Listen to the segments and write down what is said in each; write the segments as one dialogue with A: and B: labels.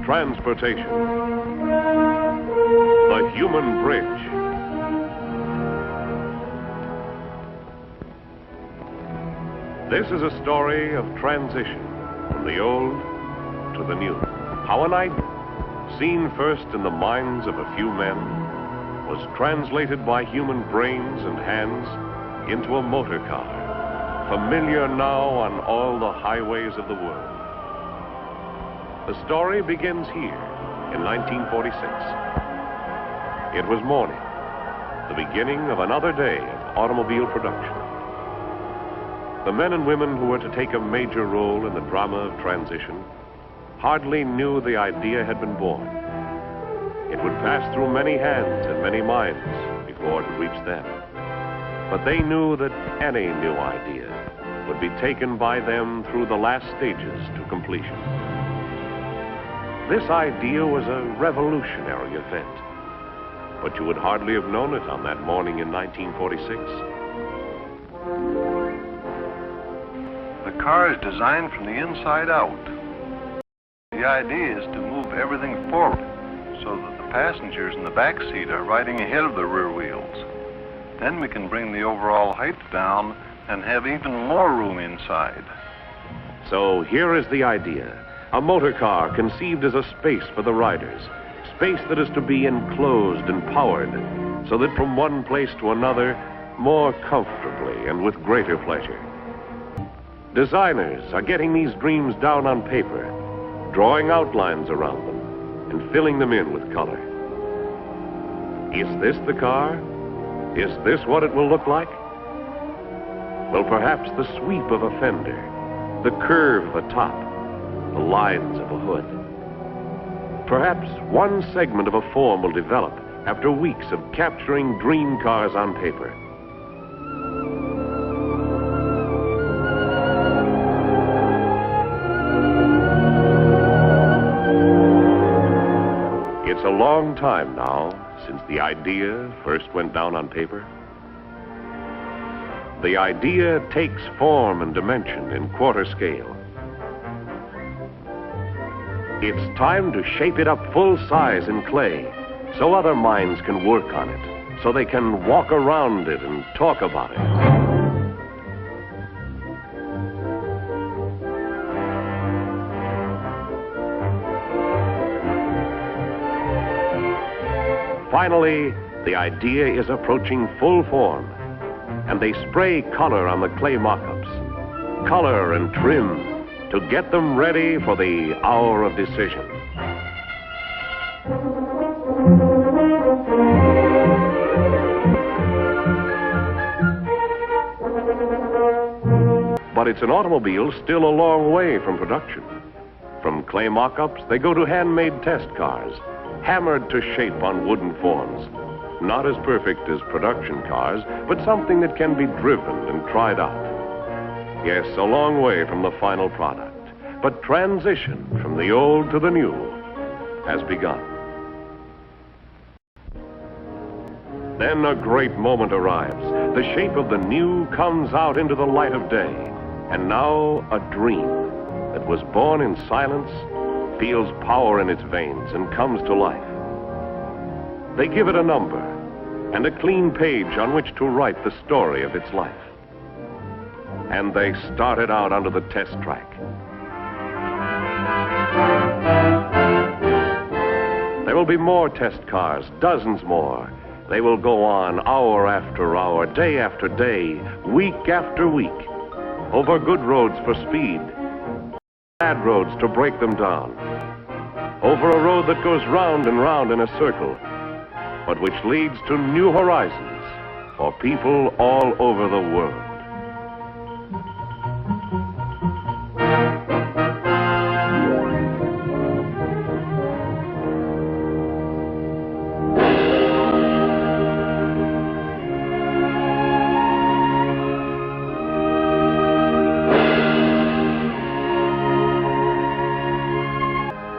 A: transportation. The human bridge. This is a story of transition from the old to the new. How a night, seen first in the minds of a few men, was translated by human brains and hands into a motor car, familiar now on all the highways of the world. The story begins here in 1946. It was morning, the beginning of another day of automobile production. The men and women who were to take a major role in the drama of transition hardly knew the idea had been born. It would pass through many hands and many minds before it would reach them. But they knew that any new idea would be taken by them through the last stages to completion. This idea was a revolutionary event, but you would hardly have known it on that morning in 1946.
B: The car is designed from the inside out. The idea is to move everything forward so that the passengers in the back seat are riding ahead of the rear wheels. Then we can bring the overall height down and have even more room inside.
A: So here is the idea. A motor car conceived as a space for the riders. Space that is to be enclosed and powered so that from one place to another, more comfortably and with greater pleasure. Designers are getting these dreams down on paper, drawing outlines around them and filling them in with color. Is this the car? Is this what it will look like? Well, perhaps the sweep of a fender, the curve of a top, the lines of a hood. Perhaps one segment of a form will develop after weeks of capturing dream cars on paper. It's a long time now since the idea first went down on paper. The idea takes form and dimension in quarter scale. It's time to shape it up full size in clay so other minds can work on it, so they can walk around it and talk about it. Finally, the idea is approaching full form, and they spray color on the clay mock-ups, color and trim, to get them ready for the hour of decision. But it's an automobile still a long way from production. From clay mock-ups, they go to handmade test cars, hammered to shape on wooden forms. Not as perfect as production cars, but something that can be driven and tried out. Yes, a long way from the final product, but transition from the old to the new has begun. Then a great moment arrives. The shape of the new comes out into the light of day, and now a dream that was born in silence feels power in its veins and comes to life. They give it a number and a clean page on which to write the story of its life. And they started out onto the test track. There will be more test cars, dozens more. They will go on hour after hour, day after day, week after week, over good roads for speed, bad roads to break them down, over a road that goes round and round in a circle, but which leads to new horizons for people all over the world.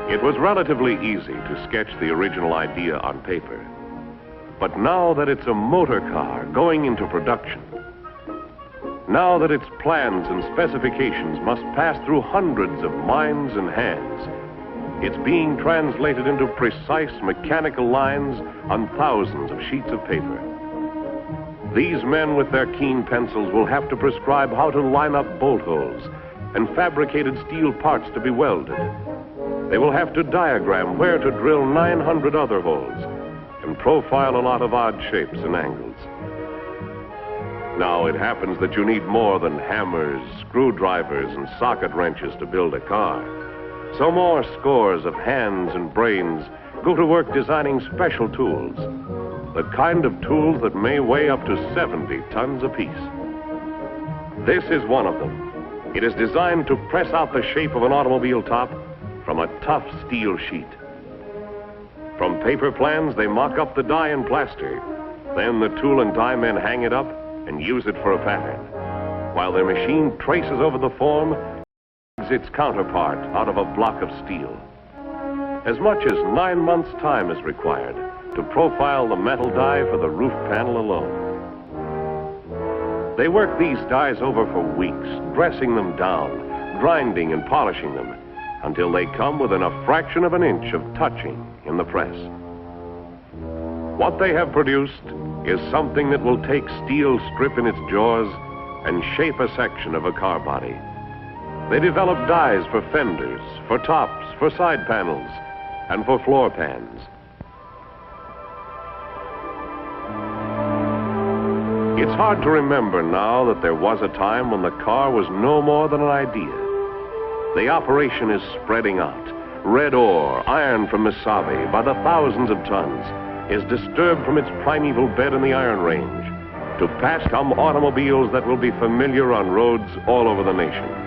A: It was relatively easy to sketch the original idea on paper. But now that it's a motor car going into production, now that its plans and specifications must pass through hundreds of minds and hands, It's being translated into precise mechanical lines on thousands of sheets of paper. These men with their keen pencils will have to prescribe how to line up bolt holes and fabricated steel parts to be welded. They will have to diagram where to drill 900 other holes and profile a lot of odd shapes and angles. Now, it happens that you need more than hammers, screwdrivers, and socket wrenches to build a car. So more scores of hands and brains go to work designing special tools, the kind of tools that may weigh up to 70 tons apiece. This is one of them. It is designed to press out the shape of an automobile top from a tough steel sheet. From paper plans, they mock up the die and plaster. Then the tool and die men hang it up and use it for a pattern, while their machine traces over the form its counterpart out of a block of steel. As much as 9 months' time is required to profile the metal die for the roof panel alone. They work these dies over for weeks, dressing them down, grinding and polishing them, until they come within a fraction of an inch of touching in the press. What they have produced is something that will take steel strip in its jaws and shape a section of a car body. They develop dies for fenders, for tops, for side panels, and for floor pans. It's hard to remember now that there was a time when the car was no more than an idea. The operation is spreading out. Red ore, iron from Mesabi, by the thousands of tons, is disturbed from its primeval bed in the Iron Range. To pass come automobiles that will be familiar on roads all over the nation.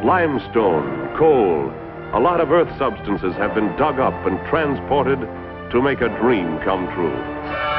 A: Limestone, coal, a lot of earth substances have been dug up and transported to make a dream come true.